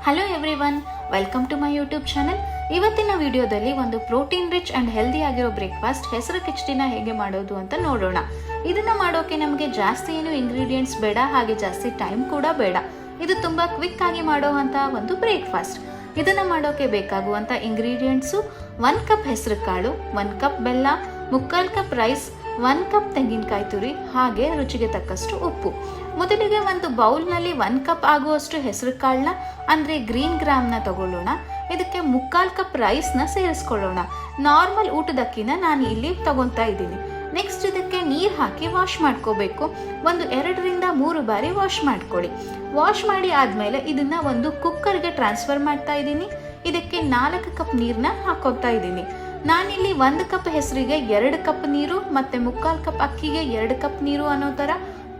Hello everyone, welcome to my YouTube channel. ಇವತ್ತಿನ ವಿಡಿಯೋದಲ್ಲಿ ಒಂದು ಪ್ರೋಟೀನ್ ರಿಚ್ ಅಂಡ್ ಹೆಲ್ದಿ ಆಗಿರೋ ಬ್ರೇಕ್ಫಾಸ್ಟ್ ಹೆಸರು ಕಿಚಡಿನ ಹೇಗೆ ಮಾಡೋದು ಅಂತ ನೋಡೋಣ. ಇದನ್ನ ಮಾಡೋಕೆ ನಮಗೆ ಜಾಸ್ತಿ ಏನು ಇಂಗ್ರೀಡಿಯೆಂಟ್ಸ್ ಬೇಡ, ಹಾಗೆ ಜಾಸ್ತಿ ಟೈಮ್ ಕೂಡ ಬೇಡ. ಇದು ತುಂಬಾ ಕ್ವಿಕ್ ಆಗಿ ಮಾಡುವಂತ ಒಂದು ಬ್ರೇಕ್ಫಾಸ್ಟ್. ಇದನ್ನ ಮಾಡೋಕೆ ಬೇಕಾಗುವಂತ ಇಂಗ್ರೀಡಿಯೆಂಟ್ಸು 1 ಕಪ್ ಹೆಸರು ಕಾಳು, 1 ಕಪ್ ಬೆಲ್ಲ, 3/4 ಕಪ್ ರೈಸ್, 1 ಕಪ್ ತೆಂಗಿನಕಾಯಿ ತುರಿ, ಹಾಗೆ ರುಚಿಗೆ ತಕ್ಕಷ್ಟು ಉಪ್ಪು. ಮೊದಲಿಗೆ ಒಂದು ಬೌಲ್ನಲ್ಲಿ 1 ಕಪ್ ಆಗುವಷ್ಟು ಹೆಸರು ಕಾಳನ್ನ ಅಂದರೆ ಗ್ರೀನ್ ಗ್ರಾಮ್ನ ತಗೊಳ್ಳೋಣ. ಇದಕ್ಕೆ 3/4 ಕಪ್ ರೈಸ್ನ ಸೇರಿಸ್ಕೊಳ್ಳೋಣ. ನಾರ್ಮಲ್ ಊಟದಕ್ಕಿಂತ ನಾನು ಇಲ್ಲಿ ತಗೊತಾ ಇದ್ದೀನಿ. ನೆಕ್ಸ್ಟ್ ಇದಕ್ಕೆ ನೀರು ಹಾಕಿ ವಾಶ್ ಮಾಡ್ಕೋಬೇಕು. ಒಂದು 2 ರಿಂದ 3 ಬಾರಿ ವಾಶ್ ಮಾಡ್ಕೊಳ್ಳಿ. ವಾಶ್ ಮಾಡಿ ಆದಮೇಲೆ ಇದನ್ನ ಒಂದು ಕುಕ್ಕರ್ಗೆ ಟ್ರಾನ್ಸ್ಫರ್ ಮಾಡ್ತಾ ಇದ್ದೀನಿ. ಇದಕ್ಕೆ 4 ಕಪ್ ನೀರನ್ನ ಹಾಕೋತಾ ಇದ್ದೀನಿ. ನಾನಿಲ್ಲಿ 1 ಕಪ್ ಹೆಸರಿಗೆ 2 ಕಪ್ ನೀರು ಮತ್ತೆ 3/4 ಕಪ್ ಅಕ್ಕಿಗೆ 2 ಕಪ್ ನೀರು ಅನ್ನೋ ಥರ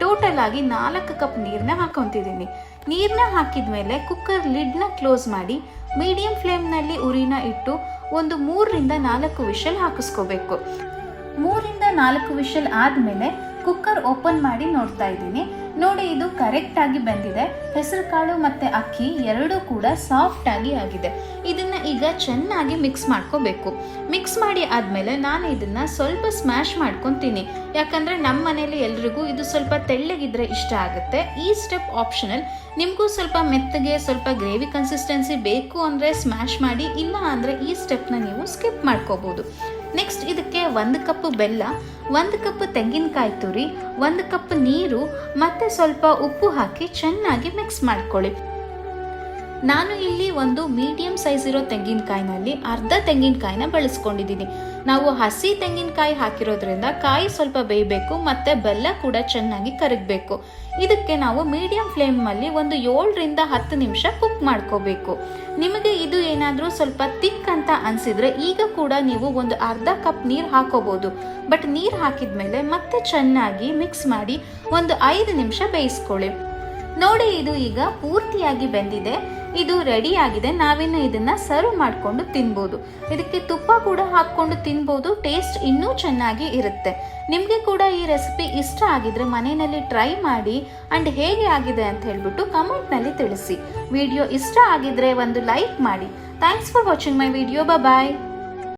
ಟೋಟಲ್ ಆಗಿ 4 ಕಪ್ ನೀರನ್ನ ಹಾಕೊತಿದ್ದೀನಿ. ನೀರನ್ನ ಹಾಕಿದ ಮೇಲೆ ಕುಕ್ಕರ್ ಲಿಡ್ನ ಕ್ಲೋಸ್ ಮಾಡಿ ಮೀಡಿಯಂ ಫ್ಲೇಮ್ನಲ್ಲಿ ಉರಿನ ಇಟ್ಟು ಒಂದು 3 ರಿಂದ 4 ವಿಷಲ್ ಹಾಕಿಸ್ಕೋಬೇಕು. 3 ರಿಂದ 4 ವಿಷಲ್ ಆದಮೇಲೆ ಕುಕ್ಕರ್ ಓಪನ್ ಮಾಡಿ ನೋಡ್ತಾ ಇದ್ದೀನಿ. ನೋಡಿ, ಇದು ಕರೆಕ್ಟ್ ಆಗಿ ಬೆಂದಿದೆ. ಹೆಸರು ಕಾಳು ಮತ್ತೆ ಅಕ್ಕಿ ಎರಡೂ ಕೂಡ ಸಾಫ್ಟ್ ಆಗಿ ಆಗಿದೆ. ಇದನ್ನ ಈಗ ಚೆನ್ನಾಗಿ ಮಿಕ್ಸ್ ಮಾಡ್ಕೋಬೇಕು. ಮಿಕ್ಸ್ ಮಾಡಿ ಆದ್ಮೇಲೆ ನಾನು ಇದನ್ನ ಸ್ವಲ್ಪ ಸ್ಮ್ಯಾಶ್ ಮಾಡ್ಕೊತೀನಿ. ಯಾಕಂದ್ರೆ ನಮ್ಮ ಮನೇಲಿ ಎಲ್ರಿಗೂ ಇದು ಸ್ವಲ್ಪ ತೆಳ್ಳಗಿದ್ರೆ ಇಷ್ಟ ಆಗುತ್ತೆ. ಈ ಸ್ಟೆಪ್ ಆಪ್ಷನಲ್. ನಿಮಗೂ ಸ್ವಲ್ಪ ಮೆತ್ತಗೆ, ಸ್ವಲ್ಪ ಗ್ರೇವಿ ಕನ್ಸಿಸ್ಟೆನ್ಸಿ ಬೇಕು ಅಂದ್ರೆ ಸ್ಮ್ಯಾಶ್ ಮಾಡಿ, ಇಲ್ಲ ಅಂದ್ರೆ ಈ ಸ್ಟೆಪ್ನ ನೀವು ಸ್ಕಿಪ್ ಮಾಡ್ಕೋಬಹುದು. ನೆಕ್ಸ್ಟ್ ಇದಕ್ಕೆ 1 ಕಪ್ ಬೆಲ್ಲ, 1 ಕಪ್ ತೆಂಗಿನಕಾಯಿ ತುರಿ, 1 ಕಪ್ ನೀರು ಮತ್ತೆ ಸ್ವಲ್ಪ ಉಪ್ಪು ಹಾಕಿ ಚೆನ್ನಾಗಿ ಮಿಕ್ಸ್ ಮಾಡ್ಕೊಳ್ಳಿ. ನಾನು ಇಲ್ಲಿ ಒಂದು ಮೀಡಿಯಂ ಸೈಜ್ ಇರೋ ತೆಂಗಿನಕಾಯಿನಲ್ಲಿ ಅರ್ಧ ತೆಂಗಿನಕಾಯಿನ ಬಳಸ್ಕೊಂಡಿದ್ದೀನಿ. ನಾವು ಹಸಿ ತೆಂಗಿನಕಾಯಿ ಹಾಕಿರೋದ್ರಿಂದ ಕಾಯಿ ಸ್ವಲ್ಪ ಬೇಯಬೇಕು ಮತ್ತೆ ಬೆಲ್ಲ ಕೂಡ ಚೆನ್ನಾಗಿ ಕರಗಬೇಕು. ಇದಕ್ಕೆ ನಾವು ಮೀಡಿಯಂ ಫ್ಲೇಮಲ್ಲಿ ಒಂದು 7 ರಿಂದ 10 ನಿಮಿಷ ಕುಕ್ ಮಾಡ್ಕೋಬೇಕು. ನಿಮಗೆ ಇದು ಏನಾದರೂ ಸ್ವಲ್ಪ ತಿಕ್ ಅಂತ ಅನಿಸಿದ್ರೆ ಈಗ ಕೂಡ ನೀವು ಒಂದು ಅರ್ಧ ಕಪ್ ನೀರು ಹಾಕೋಬಹುದು. ಬಟ್ ನೀರು ಹಾಕಿದ್ಮೇಲೆ ಮತ್ತೆ ಚೆನ್ನಾಗಿ ಮಿಕ್ಸ್ ಮಾಡಿ ಒಂದು 5 ನಿಮಿಷ ಬೇಯಿಸ್ಕೊಳ್ಳಿ. ನೋಡಿ, ಇದು ಈಗ ಪೂರ್ತಿಯಾಗಿ ಬೆಂದಿದೆ. ಇದು ರೆಡಿ ಆಗಿದೆ. ನಾವಿನ್ನು ಇದನ್ನ ಸರ್ವ್ ಮಾಡಿಕೊಂಡು ತಿನ್ಬೋದು. ಇದಕ್ಕೆ ತುಪ್ಪ ಕೂಡ ಹಾಕ್ಕೊಂಡು ತಿನ್ಬೋದು. ಟೇಸ್ಟ್ ಇನ್ನೂ ಚೆನ್ನಾಗಿ ಇರುತ್ತೆ. ನಿಮಗೆ ಕೂಡ ಈ ರೆಸಿಪಿ ಇಷ್ಟ ಆಗಿದ್ರೆ ಮನೆಯಲ್ಲಿ ಟ್ರೈ ಮಾಡಿ ಅಂಡ್ ಹೇಗೆ ಆಗಿದೆ ಅಂತ ಹೇಳ್ಬಿಟ್ಟು ಕಮೆಂಟ್ನಲ್ಲಿ ತಿಳಿಸಿ. ವಿಡಿಯೋ ಇಷ್ಟ ಆಗಿದ್ರೆ ಒಂದು ಲೈಕ್ ಮಾಡಿ. Thanks for watching my video. Bye.